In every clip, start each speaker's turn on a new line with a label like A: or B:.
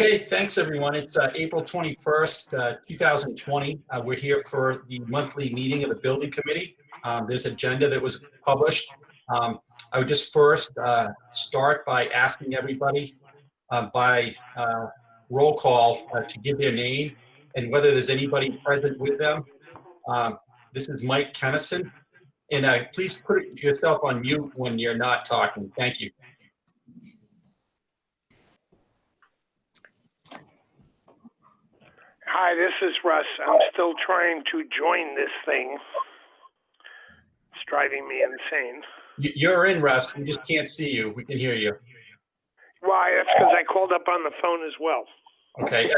A: Okay, thanks everyone. It's April 21st, 2020. We're here for the monthly meeting of the building committee. There's an agenda that was published. I would just first start by asking everybody by roll call to give their name and whether there's anybody present with them. This is Mike Kennison, and please put yourself on mute when you're not talking. Thank you.
B: Hi, this is Russ. I'm still trying to join this thing. It's driving me insane.
A: You're in, Russ. We just can't see you. We can hear you.
B: Why? That's because I called up on the phone as well.
A: Okay.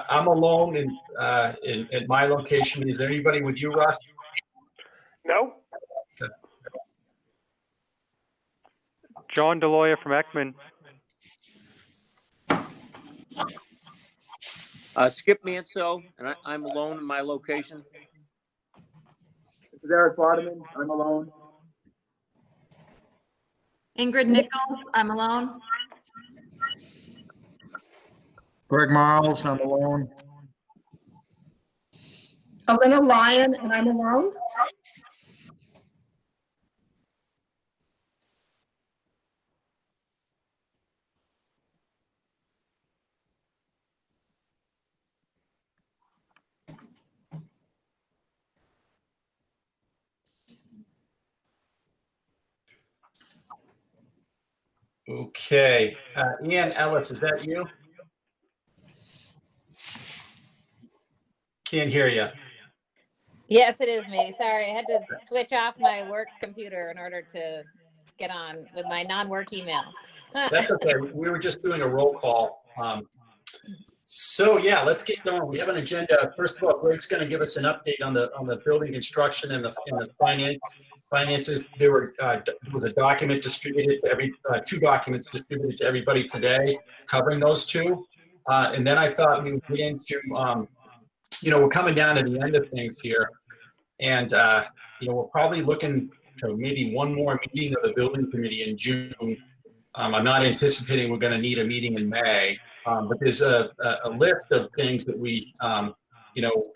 A: I'm alone in at my location. Is there anybody with you, Russ?
B: No.
A: Okay.
C: John DeLoya from Ekman.
D: Skip Manso, and I'm alone in my location.
E: This is Eric Bodeman. I'm alone.
F: Ingrid Nichols, I'm alone.
E: Greg Marles, I'm alone.
G: Elena Lyon, and I'm alone.
A: Okay. Ian Ellis, is that you? Can't hear you.
H: Yes, it is me. Sorry, I had to switch off my work computer in order to get on with my non-work email.
A: That's okay. We were just doing a roll call. So yeah, let's get going. We have an agenda. First of all, Greg's going to give us an update on the building construction and the finances. There was a document distributed to two documents distributed to everybody today covering those two. And then I thought we would get into, we're coming down to the end of things here. And, we're probably looking to maybe one more meeting of the building committee in June. I'm not anticipating we're going to need a meeting in May. But there's a list of things that we,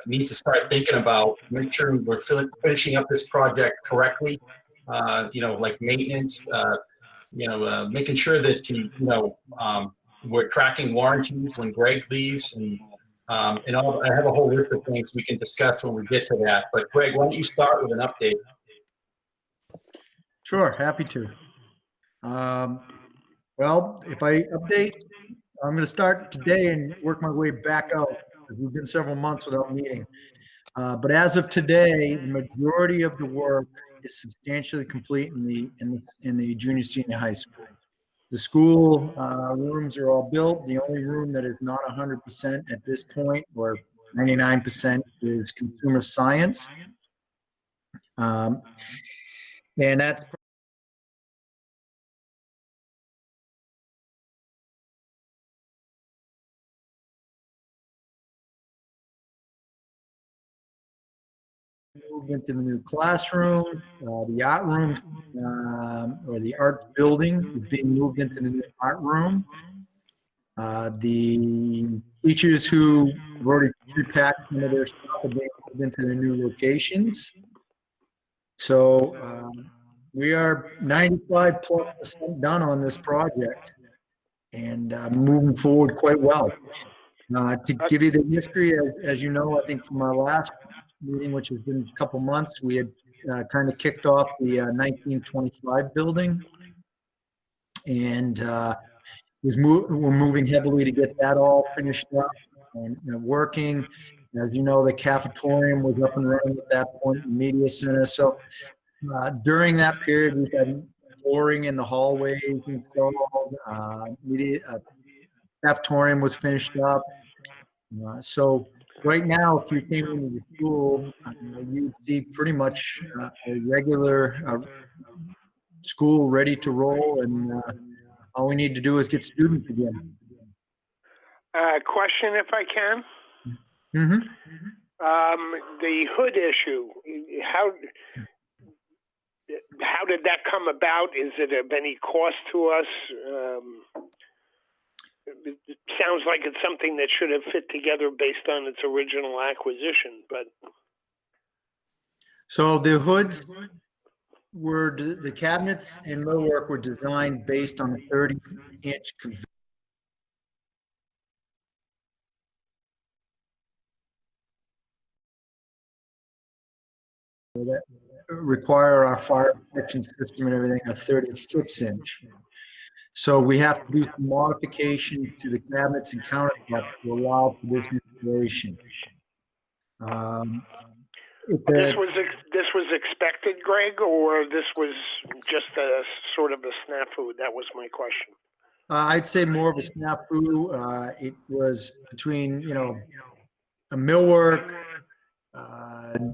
A: need to start thinking about. Make sure we're finishing up this project correctly. Like maintenance. Making sure that we're tracking warranties when Greg leaves, and I have a whole list of things we can discuss when we get to that. But Greg, why don't you start with an update?
E: Sure, happy to. Well, if I update, I'm going to start today and work my way back out. We've been several months without meeting. But as of today, the majority of the work is substantially complete in the junior senior high school. The school rooms are all built. The only room that is not 100% at this point, or 99%, is consumer science. And that's moved into the new classroom. The art room, or the art building, is being moved into the new art room. The teachers who have already repacked some of their stuff are being moved into the new locations. So we are 95+% done on this project, and moving forward quite well. To give you the history, as you know, I think from our last meeting, which has been a couple months, we had kind of kicked off the 1925 building, and we're moving heavily to get that all finished up and working. As you know, the cafetorium was up and running at that point, the media center. So during that period, we've had flooring in the hallways installed. Cafetorium was finished up. So right now, if you came into the school, you'd see pretty much a regular school ready to roll, and all we need to do is get students again.
B: Question, if I can.
E: Mm-hmm.
B: The hood issue. How did that come about? Is it of any cost to us? sounds like it's something that should have fit together based on its original acquisition, but
E: So the hoods were, the cabinets and millwork were designed based on a 30-inch that require our fire protection system and everything a 36-inch. So we have to do some modifications to the cabinets and countertops to allow for this installation.
B: this was expected, Greg, or this was just a sort of a snafu? That was my question.
E: I'd say more of a snafu. It was between, you know, a millwork,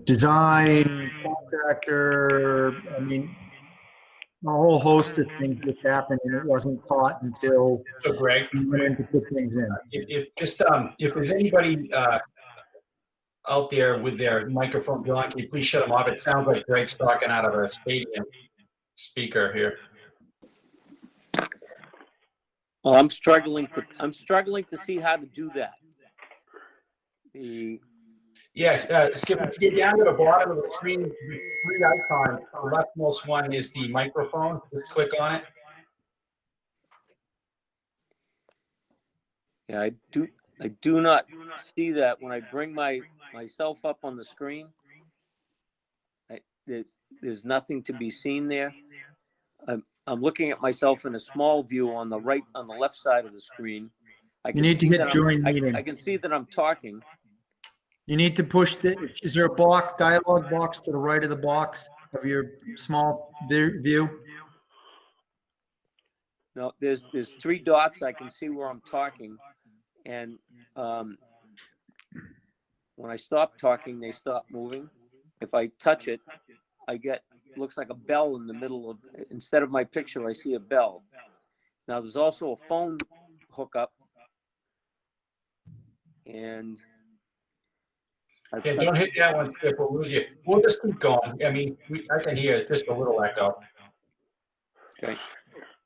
E: design, contractor, I mean, a whole host of things just happened and it wasn't caught until
A: So Greg,
E: we went in to put things in.
A: if there's anybody out there with their microphone on, can you please shut them off? It sounds like Greg's talking out of a stadium speaker here.
D: Well, I'm struggling to see how to do that.
A: Skip, if you get down to the bottom of the screen, the three icons, the leftmost one is the microphone. Just click on it.
D: Yeah, I do not see that when I bring myself up on the screen. There's nothing to be seen there. I'm looking at myself in a small view on the left side of the screen.
E: You need to hit join meeting.
D: I can see that I'm talking.
E: You need to push is there a dialog box to the right of the box of your small view?
D: No, there's three dots. I can see where I'm talking. And when I stop talking, they stop moving. If I touch it, looks like a bell in the middle of, instead of my picture, I see a bell. Now there's also a phone hookup. And
A: Don't hit that one, Skip, we'll lose you. We'll just keep going. I mean, I can hear just a little echo.
D: Okay.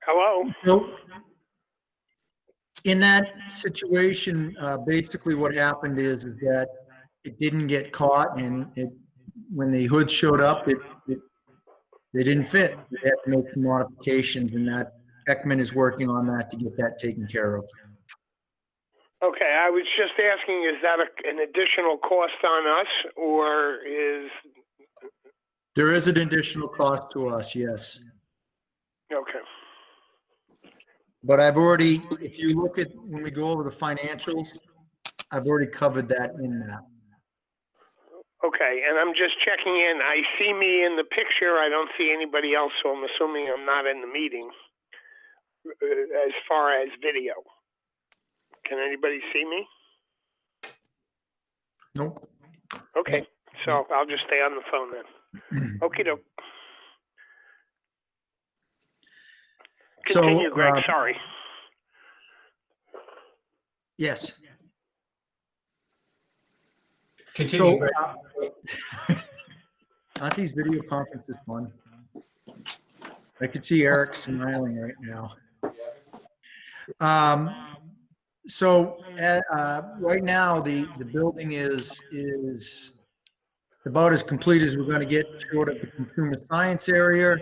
B: Hello?
E: So, in that situation, basically what happened is that it didn't get caught, and when the hoods showed up, they didn't fit. They had to make some modifications, and that Ekman is working on that to get that taken care of.
B: Okay, I was just asking, is that an additional cost on us, or is...
E: There is an additional cost to us, yes.
B: Okay.
E: But I've already, if you look at, when we go over the financials, I've already covered that in that.
B: Okay, and I'm just checking in. I see me in the picture. I don't see anybody else, so I'm assuming I'm not in the meeting as far as video. Can anybody see me?
E: Nope.
B: Okay, so I'll just stay on the phone then. Okie doke. Continue, Greg. Sorry.
E: Yes.
A: Continue, Greg.
E: Aren't these video conferences fun? I could see Eric smiling right now. Right now the building is about as complete as we're going to get, short of the consumer science area.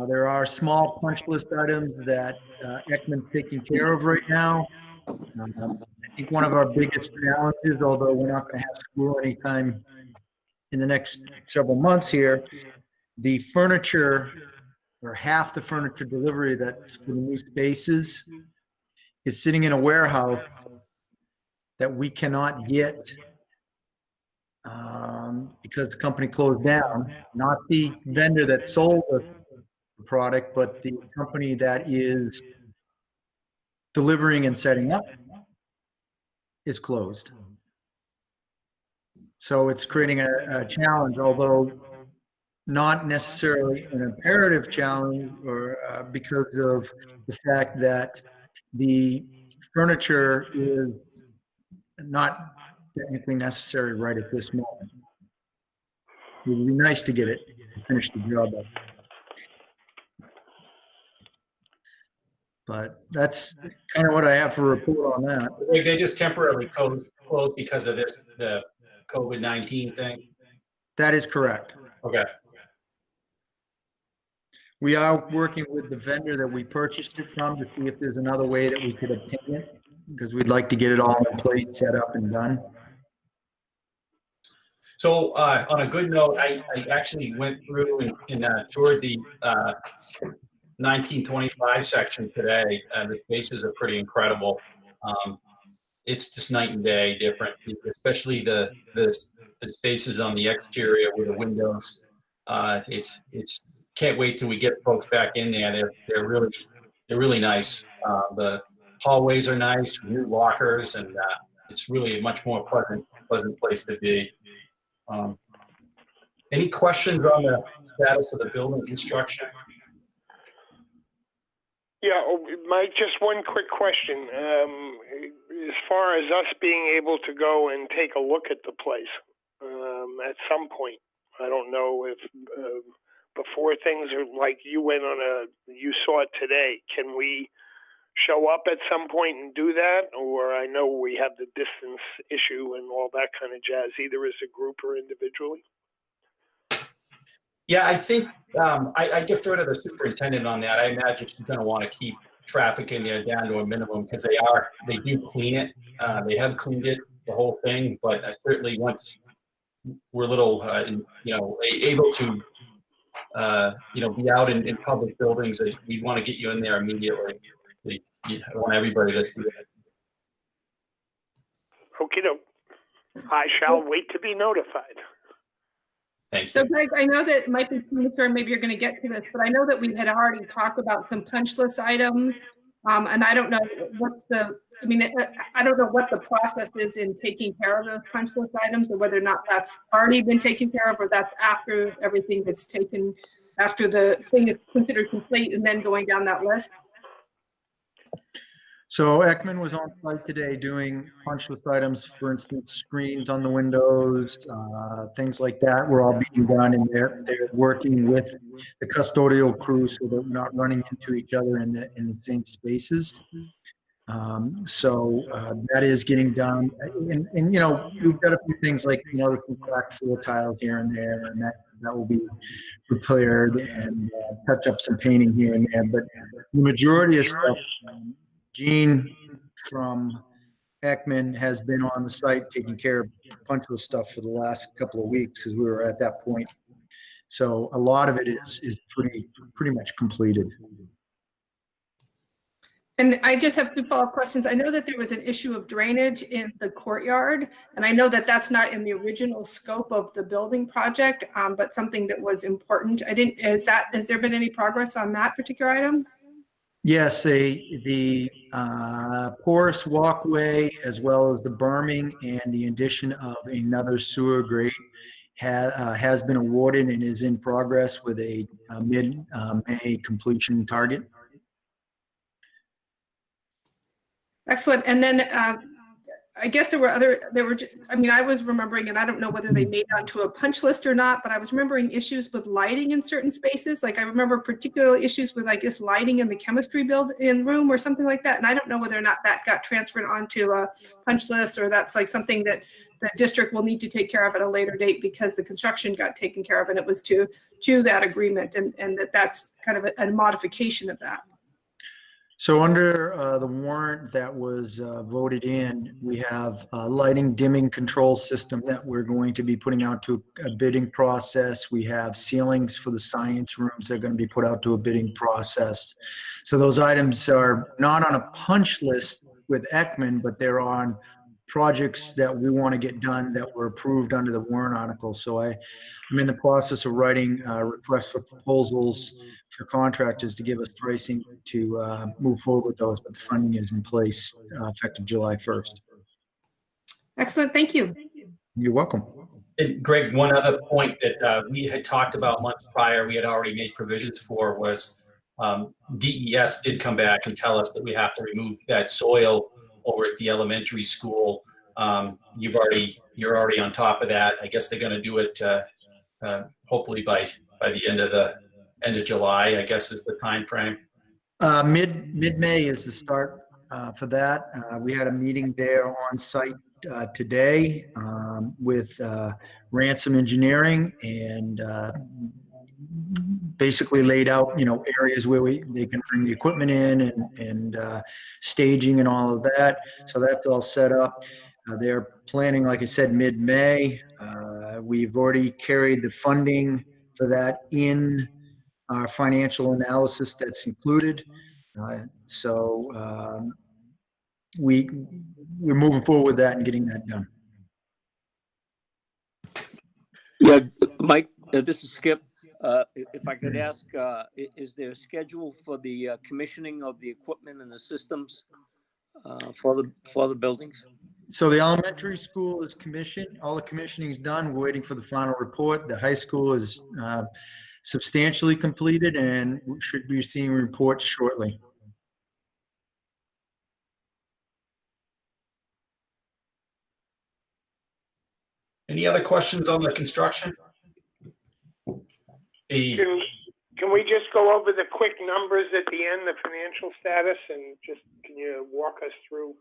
E: There are small punch list items that Ekman's taking care of right now. I think one of our biggest challenges, although we're not going to have school anytime in the next several months here, the furniture, or half the furniture delivery that's for the new spaces, is sitting in a warehouse that we cannot get because the company closed down. Not the vendor that sold us the product, but the company that is delivering and setting up is closed. So it's creating a challenge, although not necessarily an imperative challenge, or because of the fact that the furniture is not technically necessary right at this moment. It would be nice to get it and finish the job up. But that's kind of what I have for a report on that.
A: They just temporarily closed because of the COVID-19 thing.
E: That is correct.
A: Okay.
E: We are working with the vendor that we purchased it from to see if there's another way that we could obtain it, because we'd like to get it all in place, set up and done.
A: So on a good note, I actually went through and toured the 1925 section today. The spaces are pretty incredible. It's just night and day different, especially the spaces on the exterior with the windows. It's can't wait till we get folks back in there. They're really nice. The hallways are nice, new lockers, and it's really a much more pleasant place to be. Any questions on the status of the building construction?
B: Yeah, Mike, just one quick question. As far as us being able to go and take a look at the place at some point, I don't know if before things are like you saw it today, can we show up at some point and do that? Or I know we have the distance issue and all that kind of jazz, either as a group or individually.
A: Yeah, I think I defer to the superintendent on that. I imagine she's going to want to keep traffic in there down to a minimum because they do clean it. They have cleaned it, the whole thing, but certainly once we're a little, able to, be out in public buildings, we want to get you in there immediately. I want everybody to see it.
B: Okay, I shall wait to be notified.
A: Thank you.
G: So Greg, I know that it might be premature, maybe you're going to get to this, but I know that we had already talked about some punch list items. And I don't know I don't know what the process is in taking care of those punch list items, or whether or not that's already been taken care of, or that's after everything that's taken, after the thing is considered complete and then going down that list.
E: So Ekman was on site today doing punch list items, for instance, screens on the windows, things like that were all being done, and they're working with the custodial crew so that we're not running into each other in the same spaces. That is getting done, and we've got a few things like there's some cracked floor tiles here and there, and that will be repaired, and touch up some painting here and there. But the majority of stuff. Gene from Ekman has been on the site taking care of punch list stuff for the last couple of weeks because we were at that point. So a lot of it is pretty much completed.
G: And I just have 2 follow-up questions. I know that there was an issue of drainage in the courtyard, and I know that that's not in the original scope of the building project, but something that was important. Has there been any progress on that particular item?
E: Yes, the porous walkway, as well as the berming and the addition of another sewer grate has been awarded and is in progress with a mid-May completion target.
G: Excellent. And then I guess I was remembering, and I don't know whether they made onto a punch list or not, but I was remembering issues with lighting in certain spaces. Like I remember particular issues with, I guess, lighting in the chemistry room or something like that. And I don't know whether or not that got transferred onto a punch list, or that's like something that the district will need to take care of at a later date because the construction got taken care of and it was to that agreement, and that's kind of a modification of that.
E: So under the warrant that was voted in, we have a lighting dimming control system that we're going to be putting out to a bidding process. We have ceilings for the science rooms that are going to be put out to a bidding process. So those items are not on a punch list with Ekman, but they're on projects that we want to get done that were approved under the warrant article. So I'm in the process of writing requests for proposals for contractors to give us pricing to move forward with those, but the funding is in place effective July 1st.
G: Excellent. Thank you.
E: You're welcome.
A: And Greg, one other point that we had talked about months prior, we had already made provisions for, was DES did come back and tell us that we have to remove that soil over at the elementary school. You're already on top of that. I guess they're going to do it hopefully by the end of July, I guess is the time frame.
E: Mid-May is the start for that. We had a meeting there on site today with Ransom Engineering, and basically laid out, areas where they can bring the equipment in, and staging and all of that. So that's all set up. They're planning, like I said, mid-May. We've already carried the funding for that in our financial analysis that's included. So we're moving forward with that and getting that done.
D: Yeah, Mike, this is Skip. If I could ask, is there a schedule for the commissioning of the equipment and the systems for the buildings?
E: So the elementary school is commissioned. All the commissioning is done. We're waiting for the final report. The high school is substantially completed, and we should be seeing reports shortly.
A: Any other questions on the construction?
B: Can we just go over the quick numbers at the end, the financial status, and just can you walk us through?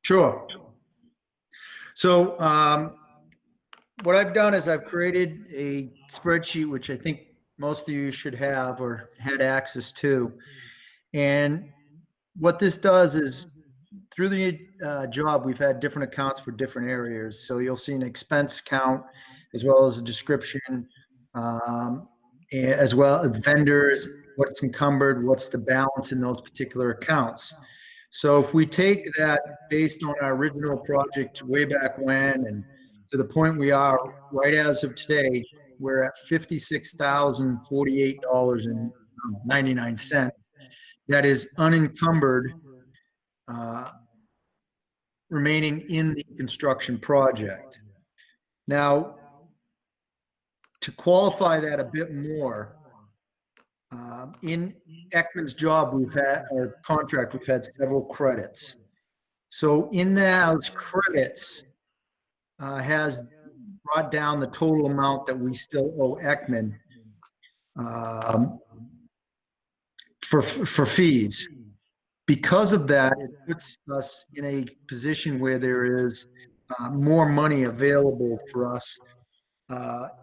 E: Sure. So what I've done is I've created a spreadsheet, which I think most of you should have or had access to. And what this does is, through the job, we've had different accounts for different areas. So you'll see an expense count as well as a description, as well as vendors, what's encumbered, what's the balance in those particular accounts. So if we take that based on our original project way back when, and to the point we are right as of today, we're at $56,048.99. That is unencumbered, remaining in the construction project. Now, to qualify that a bit more, in Ekman's job, contract, we've had several credits. So in those credits has brought down the total amount that we still owe Ekman for fees. Because of that, it puts us in a position where there is more money available for us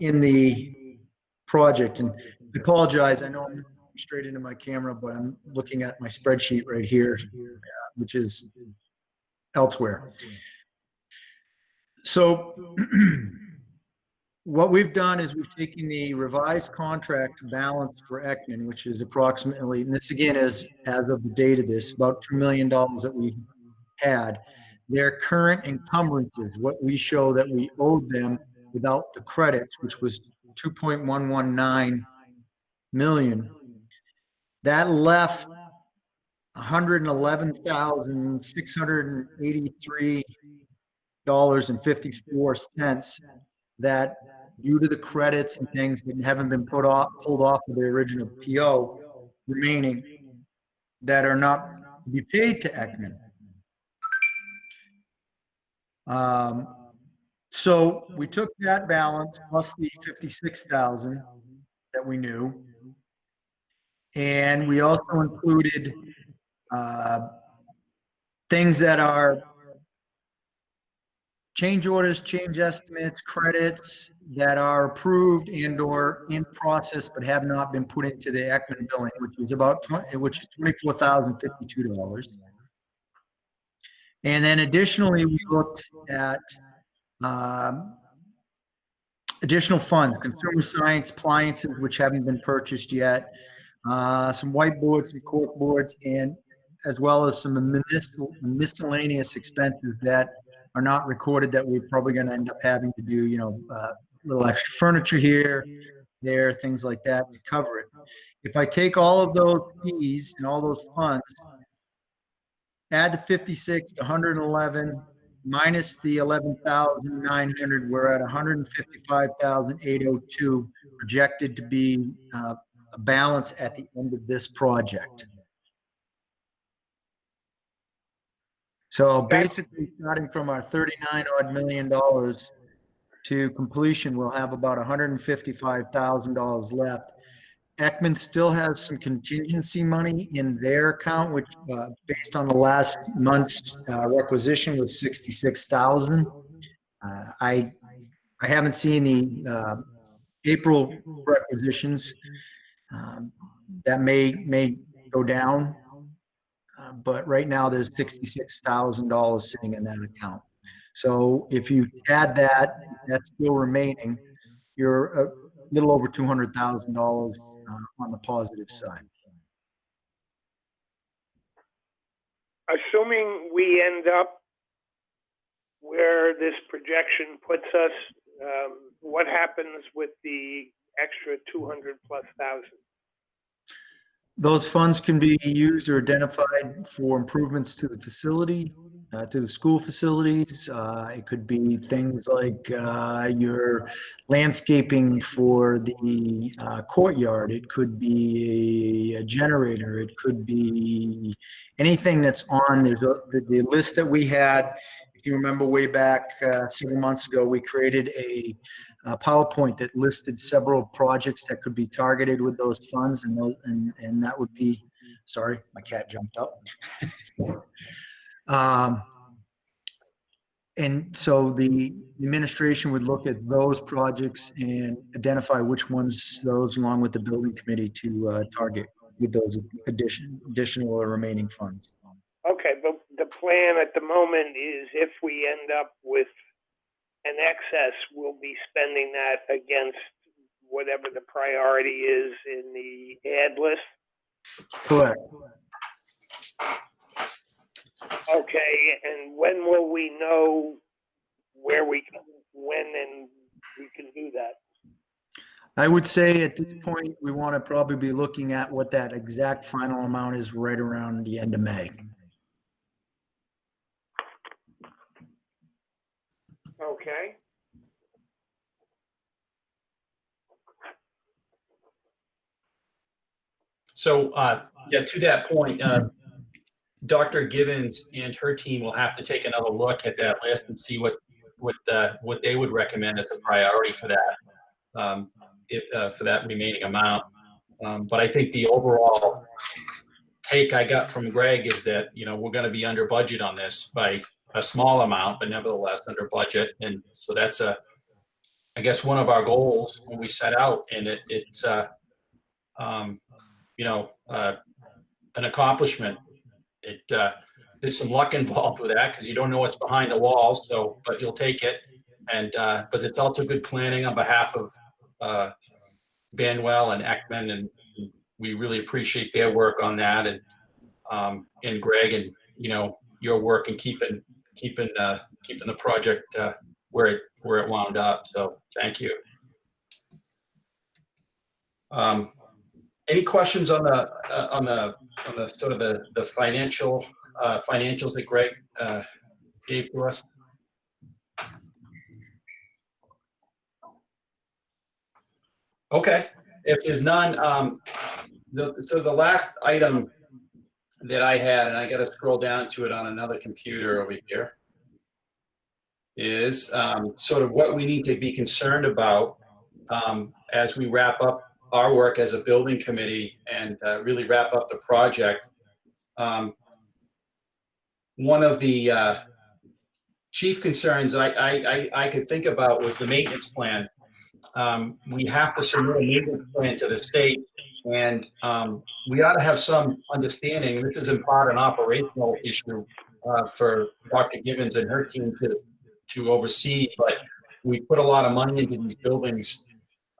E: in the project. And I apologize, I know I'm straight into my camera, but I'm looking at my spreadsheet right here, which is elsewhere. So what we've done is we've taken the revised contract balance for Ekman, which is approximately, and this again is as of the date of this, about $2 million that we had. Their current encumbrances, what we show that we owed them without the credits, which was 2.119 million. That left $111,683.54 that, due to the credits and things that haven't been pulled off of the original PO remaining, that are not to be paid to Ekman. So we took that balance plus the 56,000 that we knew, and we also included things that are change orders, change estimates, credits that are approved and or in process but have not been put into the Ekman billing, which is $24,052. And then additionally, we looked at additional funds, consumer science appliances, which haven't been purchased yet, some whiteboards, some cork boards, and as well as some miscellaneous expenses that are not recorded that we're probably going to end up having to do, little extra furniture here, there, things like that to cover it. If I take all of those fees and all those funds, add the 56 to 111, minus the 11,900, we're at 155,802 projected to be a balance at the end of this project. So basically, starting from our $39 million to completion, we'll have about $155,000 left. Ekman still has some contingency money in their account, which, based on the last month's requisition, was 66,000. I haven't seen the April requisitions. That may go down, but right now there's $66,000 sitting in that account. So if you add that, that's still remaining, you're a little over $200,000 on the positive side.
B: Assuming we end up where this projection puts us, what happens with the extra 200 plus thousand?
E: Those funds can be used or identified for improvements to the facility, to the school facilities. It could be things like your landscaping for the courtyard. It could be a generator. It could be anything that's on the list that we had. If you remember way back several months ago, we created a PowerPoint that listed several projects that could be targeted with those funds, and that would be, sorry, my cat jumped up. And so the administration would look at those projects and identify which ones those, along with the building committee, to target with those additional or remaining funds.
B: Okay, but the plan at the moment is if we end up with an excess, we'll be spending that against whatever the priority is in the ad list?
E: Correct.
B: Okay, and when will we know when and we can do that?
E: I would say at this point, we want to probably be looking at what that exact final amount is right around the end of May.
B: Okay.
A: So, yeah, to that point, Dr. Gibbons and her team will have to take another look at that list and see what they would recommend as a priority for that, for that remaining amount. But I think the overall take I got from Greg is that, you know, we're going to be under budget on this by a small amount, but nevertheless under budget. And so that's I guess one of our goals when we set out, and it's you know, an accomplishment. There's some luck involved with that because you don't know what's behind the walls. So, but you'll take it, and but it's also good planning on behalf of Banwell and Ekman, and we really appreciate their work on that, and Greg, and you know, your work in keeping the project where it wound up. So thank you. Any questions on the sort of the financials that Greg gave to us? Okay, if there's none, so the last item that I had, and I got to scroll down to it on another computer over here, is sort of what we need to be concerned about as we wrap up our work as a building committee and really wrap up the project. One of the chief concerns I could think about was the maintenance plan. We have to submit a maintenance plan to the state, and we ought to have some understanding. This is in part an operational issue for Dr. Gibbons and her team to oversee, but we put a lot of money into these buildings.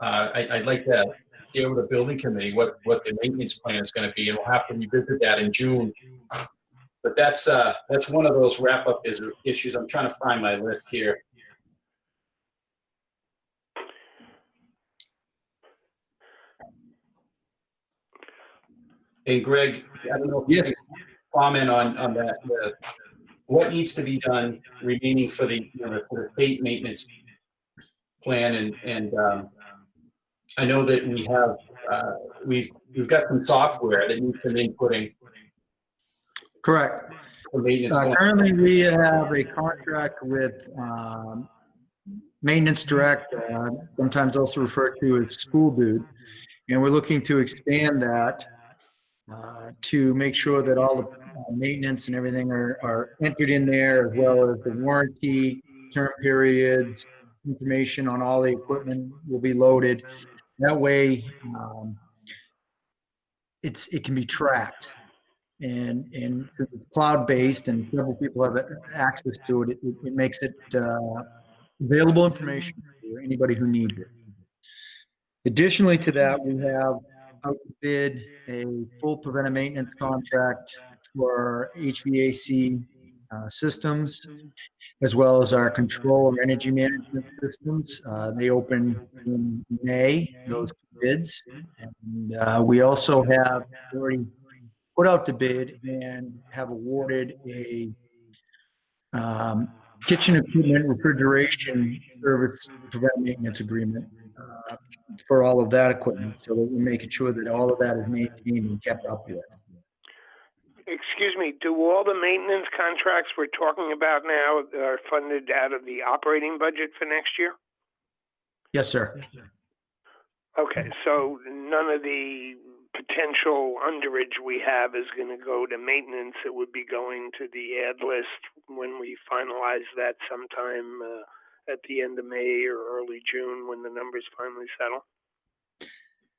A: I'd like to share with the building committee what the maintenance plan is going to be, and we'll have to revisit that in June. But that's one of those wrap-up issues. I'm trying to find my list here. And Greg, I don't know if you can comment on that. What needs to be done remaining for the for the state maintenance plan, and I know that we have we've got some software that needs some inputting.
E: Correct. Currently, we have a contract with Maintenance Direct, sometimes also referred to as School Dude, And we're looking to expand that to make sure that all the maintenance and everything are entered in there, as well as the warranty, term periods, information on all the equipment will be loaded. That way, it can be tracked. And since it's cloud-based and several people have access to it, it makes it available information for anybody who needs it. Additionally to that, we have out to bid a full preventive maintenance contract for HVAC systems, as well as our control and energy management systems. They open in May, those bids. And we also have already put out the bid and have awarded a kitchen equipment refrigeration service preventive maintenance agreement for all of that equipment, so that we're making sure that all of that is maintained and kept up with.
B: Excuse me, do all the maintenance contracts we're talking about now are funded out of the operating budget for next year?
E: Yes, sir.
B: Okay, so none of the potential underage we have is going to go to maintenance. It would be going to the ad list when we finalize that sometime at the end of May or early June when the numbers finally settle.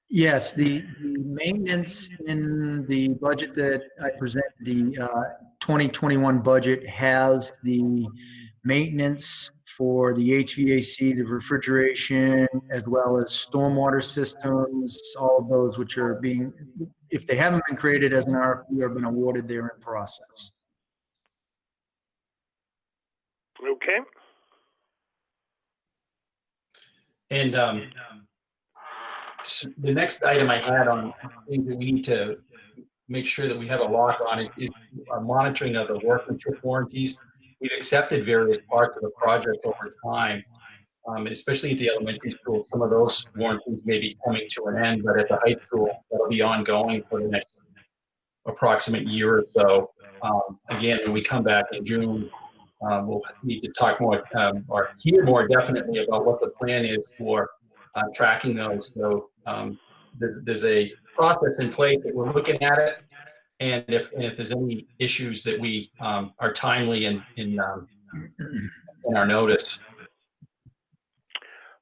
E: Yes, the maintenance in the budget that I present, the 2021 budget, has the maintenance for the HVAC, the refrigeration, as well as stormwater systems, all of those which are being, if they haven't been created as an RFP or been awarded, they're in process.
B: Okay.
A: And so the next item I had on things that we need to make sure that we have a lock on is our monitoring of the workmanship warranties. We've accepted various parts of the project over time, especially at the elementary school. Some of those warranties may be coming to an end, but at the high school, that'll be ongoing for the next approximate year or so. Again, when we come back in June, we'll need to talk more or hear more definitely about what the plan is for tracking those. So there's a process in place that we're looking at it, and if there's any issues that we are timely in our notice.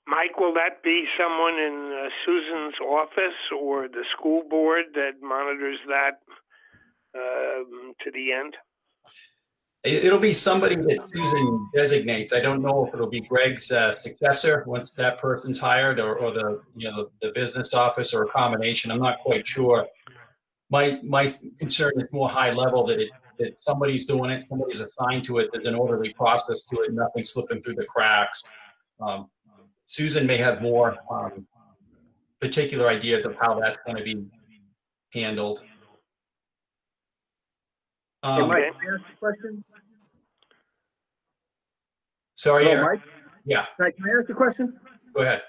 B: Mike, will that be someone in Susan's office or the school board that monitors that to the end?
A: It'll be somebody that Susan designates. I don't know if it'll be Greg's successor once that person's hired, or the business office, or a combination. I'm not quite sure. My concern is more high level, that somebody's doing it, somebody's assigned to it. There's an orderly process to it, nothing slipping through the cracks. Susan may have more particular ideas of how that's going to be handled.
I: Hey, Mike, can I ask a question?
A: Sorry,
I: Hello, Mike?
A: Yeah.
I: Can I ask a question?
A: Go ahead.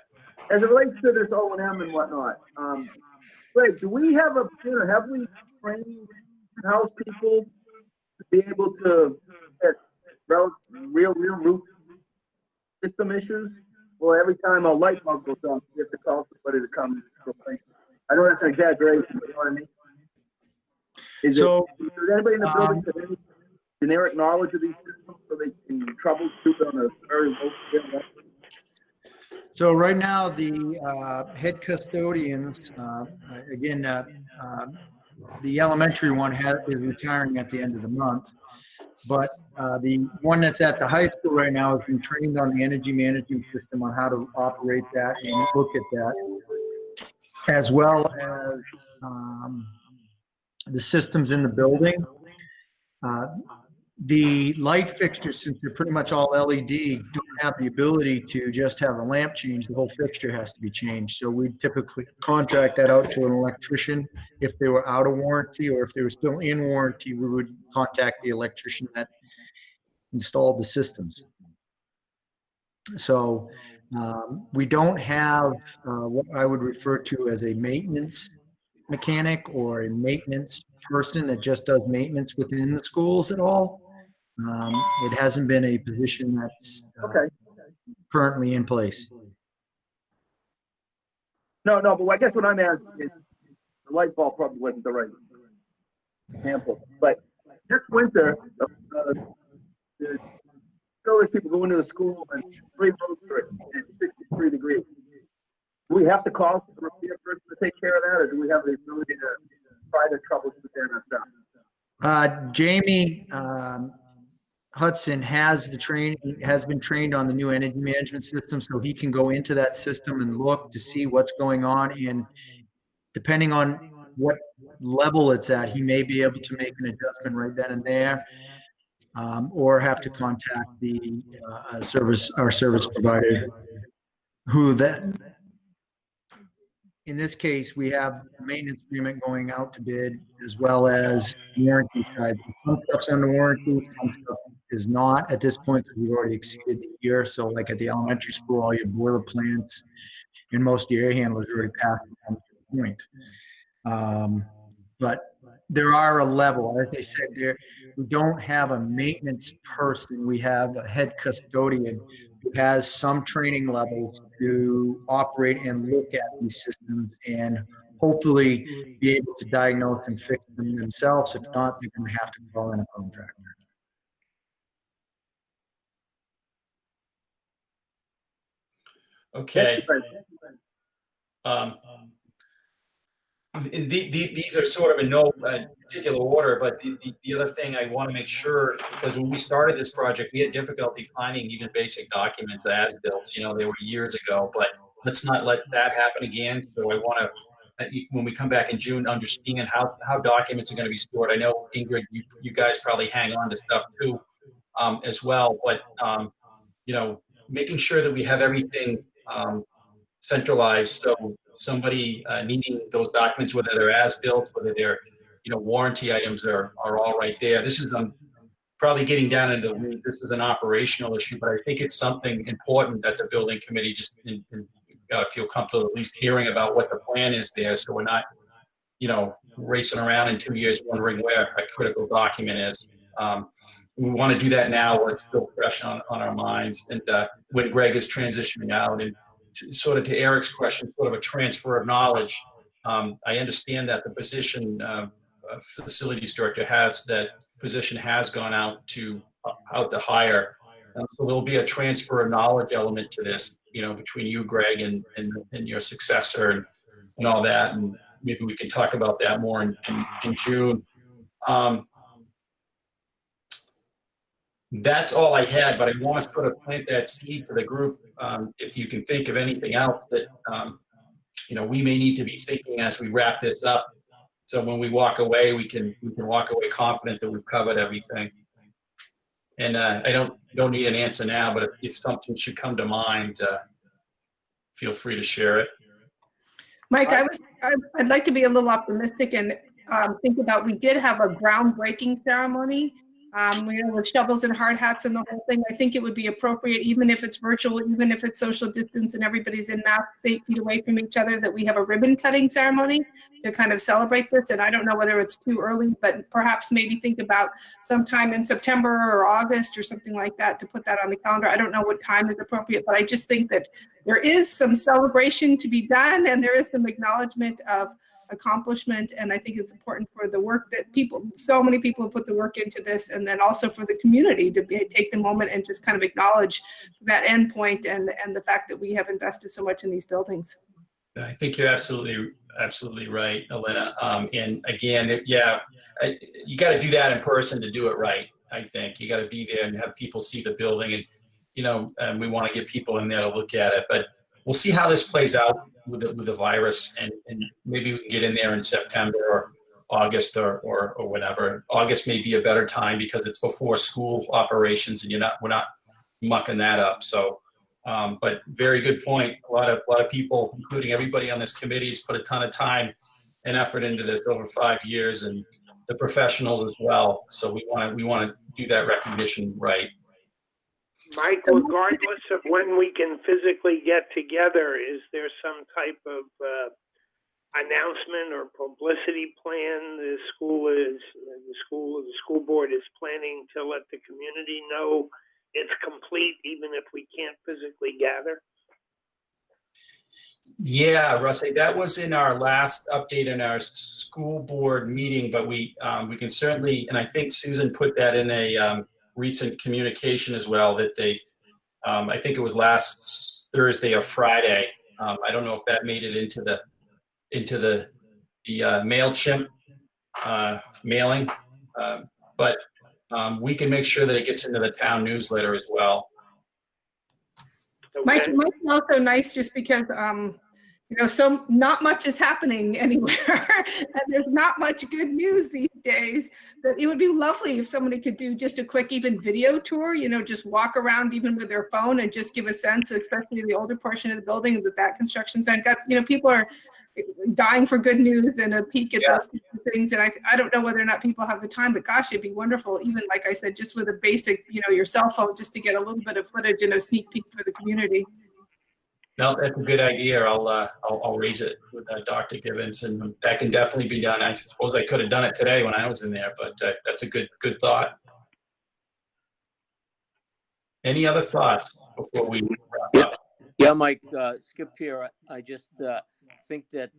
I: As it relates to this O&M and whatnot, Greg, do we have have we trained house people to be able to get real root system issues? Or every time a light bulb goes on, you have to call somebody to come replace it? I know that's an exaggeration, but you know what I mean? Does anybody in the building have any generic knowledge of these systems so they can troubleshoot on a very low scale?
E: So right now, the head custodians, again, the elementary one is retiring at the end of the month, but the one that's at the high school right now has been trained on the energy management system, on how to operate that and look at that, as well as the systems in the building. The light fixtures, since they're pretty much all LED, don't have the ability to just have a lamp change. The whole fixture has to be changed. So we typically contract that out to an electrician. If they were out of warranty, or if they were still in warranty, we would contact the electrician that installed the systems. So we don't have what I would refer to as a maintenance mechanic or a maintenance person that just does maintenance within the schools at all. It hasn't been a position that's currently in place.
I: No, but I guess what I'm asking is the light bulb probably wasn't the right example. But this winter, the village people go into the school and 3 roads and 63 degrees. Do we have to call the repair person to take care of that, or do we have the ability to try to troubleshoot that ourselves?
E: Jamie Hudson has been trained on the new energy management system, so he can go into that system and look to see what's going on. And depending on what level it's at, he may be able to make an adjustment right then and there, or have to contact the our service provider, who that. In this case, we have a maintenance agreement going out to bid, as well as warranty side. Some stuff's under warranty, some stuff is not at this point because we've already exceeded the year. So like at the elementary school, all your boiler plants and most of your air handlers are already past the point. But there are a level, as I said, we don't have a maintenance person. We have a head custodian who has some training levels to operate and look at these systems and hopefully be able to diagnose and fix them themselves. If not, they're going to have to call in a contractor.
A: Okay. These are sort of in no particular order, but the other thing I want to make sure, because when we started this project, we had difficulty finding even basic documents as built. They were years ago, but let's not let that happen again. So I want to, when we come back in June, understand how documents are going to be stored. I know, Ingrid, you guys probably hang on to stuff too, as well, but making sure that we have everything centralized, so somebody needing those documents, whether they're as built, whether they're warranty items, are all right there. This is probably getting down into the weeds. This is an operational issue, but I think it's something important that the building committee just got to feel comfortable at least hearing about what the plan is there, so we're not racing around in 2 years wondering where a critical document is. We want to do that now while it's still fresh on our minds, and when Greg is transitioning out. And sort of to Eric's question, sort of a transfer of knowledge. I understand that the position facilities director has gone out to hire. So there'll be a transfer of knowledge element to this, between you, Greg, and your successor and all that. And maybe we can talk about that more in June. That's all I had, but I want to sort of plant that seed for the group. If you can think of anything else that, we may need to be thinking as we wrap this up. So when we walk away, we can walk away confident that we've covered everything. And I don't need an answer now, but if something should come to mind, feel free to share it.
G: Mike, I'd like to be a little optimistic and think about, we did have a groundbreaking ceremony. With shovels and hard hats and the whole thing. I think it would be appropriate, even if it's virtual, even if it's social distance and everybody's in masks 8 feet away from each other, that we have a ribbon cutting ceremony to kind of celebrate this. And I don't know whether it's too early, but perhaps maybe think about sometime in September or August or something like that to put that on the calendar. I don't know what time is appropriate, but I just think that there is some celebration to be done and there is some acknowledgement of accomplishment, and I think it's important for the work that so many people have put the work into this, and then also for the community to take the moment and just kind of acknowledge that end point and the fact that we have invested so much in these buildings.
A: I think you're absolutely right, Elena. And again, you got to do that in person to do it right. I think you got to be there and have people see the building, and and we want to get people in there to look at it, but we'll see how this plays out with the virus, and maybe we can get in there in September or August or whatever. August may be a better time because it's before school operations, and we're not mucking that up. So, but very good point. A lot of people, including everybody on this committee, has put a ton of time and effort into this over 5 years, and the professionals as well. So we want to do that recognition right.
B: Mike, regardless of when we can physically get together, is there some type of announcement or publicity plan the school board is planning to let the community know it's complete, even if we can't physically gather?
A: Yeah, Rusty, that was in our last update in our school board meeting, but we can certainly, and I think Susan put that in a recent communication as well, that they, I think it was last Thursday or Friday. I don't know if that made it into the MailChimp mailing, but we can make sure that it gets into the town newsletter as well.
G: Mike,
B: Okay.
G: Mike's also nice just because, so not much is happening anywhere and there's not much good news these days, that it would be lovely if somebody could do just a quick even video tour, just walk around even with their phone and just give a sense, especially the older portion of the building that construction site got, people are dying for good news and a peek at those things. And I don't know whether or not people have the time, but gosh, it'd be wonderful. Even like I said, just with a basic, your cell phone, just to get a little bit of footage and a sneak peek for the community.
A: No, that's a good idea. I'll raise it with Dr. Gibbons, and that can definitely be done. I suppose I could have done it today when I was in there, but that's a good thought. Any other thoughts before we wrap up?
D: Yeah, Mike, Skip here. I just think that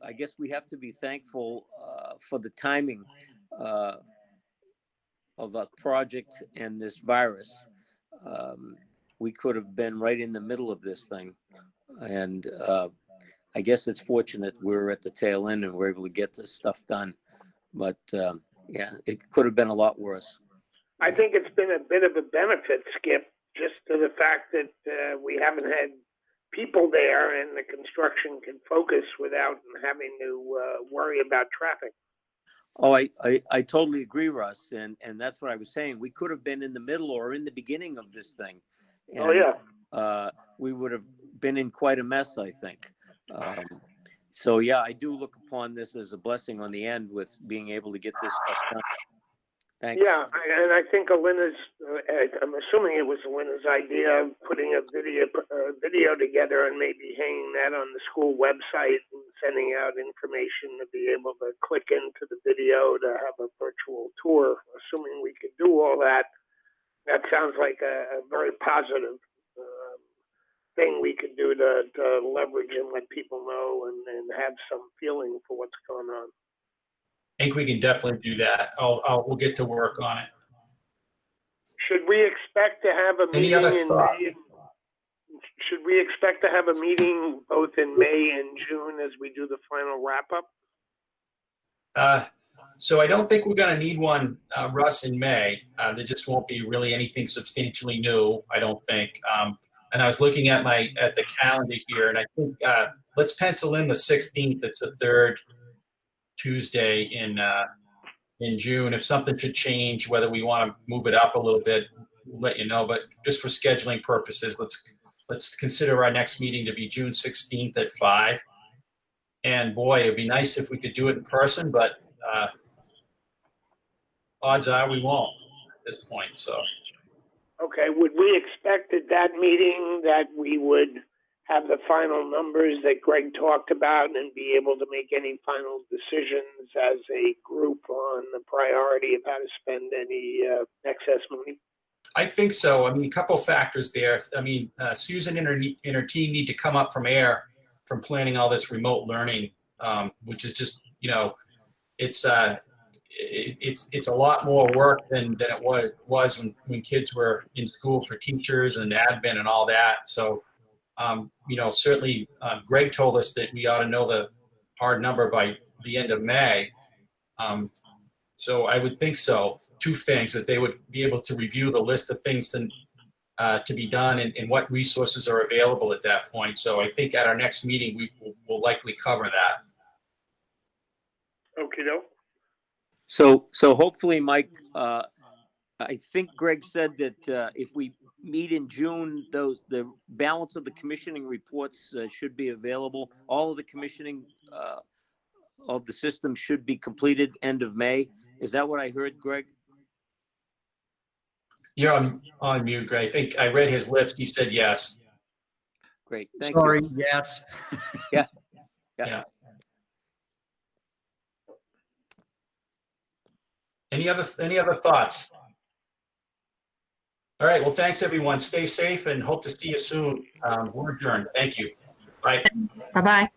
D: I guess we have to be thankful for the timing of a project and this virus. We could have been right in the middle of this thing. And I guess it's fortunate we're at the tail end and we're able to get this stuff done. But yeah, it could have been a lot worse.
B: I think it's been a bit of a benefit, Skip, just to the fact that we haven't had people there and the construction can focus without having to worry about traffic.
D: Oh, I totally agree, Russ. And that's what I was saying. We could have been in the middle or in the beginning of this thing. And,
B: oh, yeah.
D: We would have been in quite a mess, I think. So, yeah, I do look upon this as a blessing on the end with being able to get this stuff done. Thanks.
B: Yeah, and I think Alina's, I'm assuming it was Alina's idea of putting a video together and maybe hanging that on the school website and sending out information to be able to click into the video to have a virtual tour. Assuming we could do all that, that sounds like a very positive thing we could do to leverage and let people know and have some feeling for what's going on.
A: I think we can definitely do that. We'll get to work on it.
B: Should we expect to have a
A: Any
B: meeting
A: other
B: in
A: thought?
B: May? Should we expect to have a meeting both in May and June as we do the final wrap up?
A: So I don't think we're going to need one, Russ, in May. There just won't be really anything substantially new, I don't think. And I was looking at the calendar here, and I think let's pencil in the 16th. It's the third Tuesday in June. If something should change, whether we want to move it up a little bit, we'll let you know. But just for scheduling purposes, let's consider our next meeting to be June 16th at 5. And boy, it'd be nice if we could do it in person, but odds are we won't at this point. So.
B: Okay. Would we expect at that meeting that we would have the final numbers that Greg talked about and be able to make any final decisions as a group on the priority of how to spend any excess money?
A: I think so. I mean, a couple factors there. I mean, Susan and her team need to come up from planning all this remote learning, which is just, it's a lot more work than it was when kids were in school for teachers and admin and all that. So, certainly Greg told us that we ought to know the hard number by the end of May. So I would think so. Two things, that they would be able to review the list of things to be done and what resources are available at that point. So I think at our next meeting, we will likely cover that.
B: Okay, no.
D: So hopefully, Mike, I think Greg said that if we meet in June, the balance of the commissioning reports should be available. All of the commissioning of the system should be completed end of May. Is that what I heard, Greg?
A: You're on mute, Greg. I think I read his lips. He said yes.
D: Great. Thank
E: Sorry,
D: you.
E: yes.
D: Yeah.
A: Any other thoughts? All right. Well, thanks everyone. Stay safe and hope to see you soon. We're adjourned. Thank you. Bye.
F: Bye-bye.